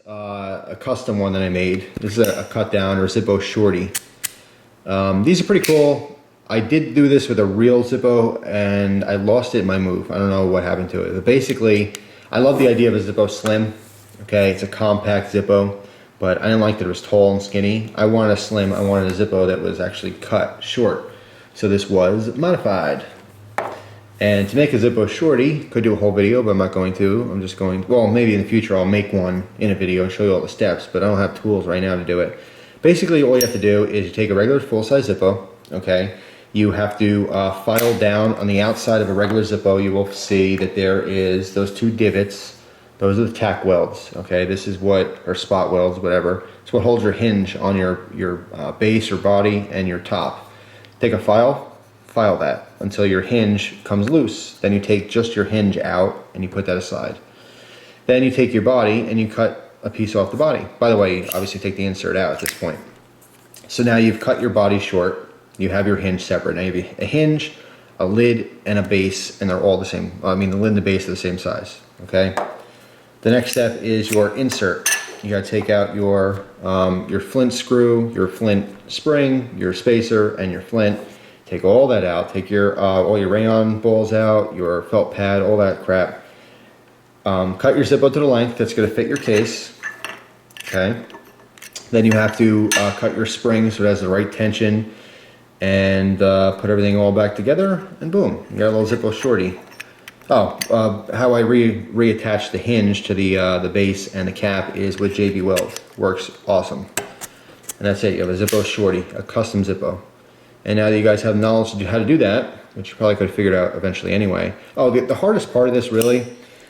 a custom one that I made. This is a cut down or Zippo Shorty. These are pretty cool. I did do this with a real Zippo and I lost it in my move. I don't know what happened to it. But basically, I love the idea of a Zippo Slim. Okay, it's a compact Zippo, but I didn't like that it was tall and skinny. I wanted a Slim. I wanted a Zippo that was actually cut short. So this was modified. And to make a Zippo Shorty, could do a whole video, but I'm not going to. I'm just going, well, maybe in the future I'll make one in a video and show you all the steps, but I don't have tools right now to do it. Basically, all you have to do is you take a regular full-size Zippo, okay? You have to file down on the outside of a regular Zippo. You will see that there is those two divots. Those are the tack welds, okay? This is what, or spot welds, whatever. It's what holds your hinge on your base or body and your top. Take a file that until your hinge comes loose. Then you take just your hinge out and you put that aside. Then you take your body and you cut a piece off the body. By the way, you obviously take the insert out at this point. So now you've cut your body short. You have your hinge separate. Now you have a hinge, a lid, and a base, and they're all the same. I mean, the lid and the base are the same size, okay? The next step is your insert. You gotta take out your flint screw, your flint spring, your spacer, and your flint. Take all that out. Take your all your rayon balls out, your felt pad, all that crap. Cut your Zippo to the length that's going to fit your case. Okay. Then you have to cut your spring so it has the right tension, and put everything all back together, and boom, you got a little Zippo Shorty. Oh, how I reattach the hinge to the base and the cap is with JB Weld. Works awesome. And that's it. You have a Zippo Shorty, a custom Zippo. And now that you guys have knowledge to how to do that, which you probably could have figured out eventually anyway. Oh, the hardest part of this really,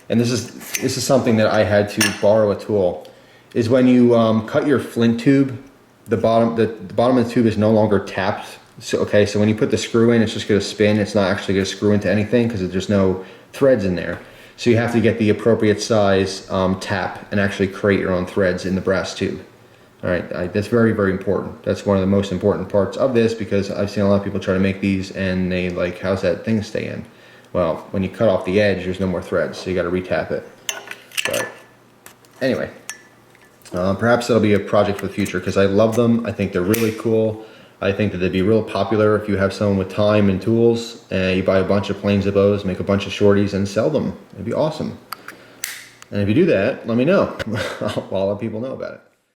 and this is something that I had to borrow a tool, is when you cut your flint tube, the bottom of the tube is no longer tapped. So okay, so when you put the screw in, it's just going to spin. It's not actually going to screw into anything because there's no threads in there. So you have to get the appropriate size tap and actually create your own threads in the brass tube. All right, that's very, very important. That's one of the most important parts of this, because I've seen a lot of people try to make these and they like, how's that thing stay in? Well, when you cut off the edge, there's no more threads, so you got to retap it. But anyway, perhaps that'll be a project for the future because I love them. I think they're really cool. I think that they'd be real popular if you have someone with time and tools and you buy a bunch of plain Zippos, make a bunch of Shorties and sell them. It'd be awesome. And if you do that, let me know. I'll let people know about it.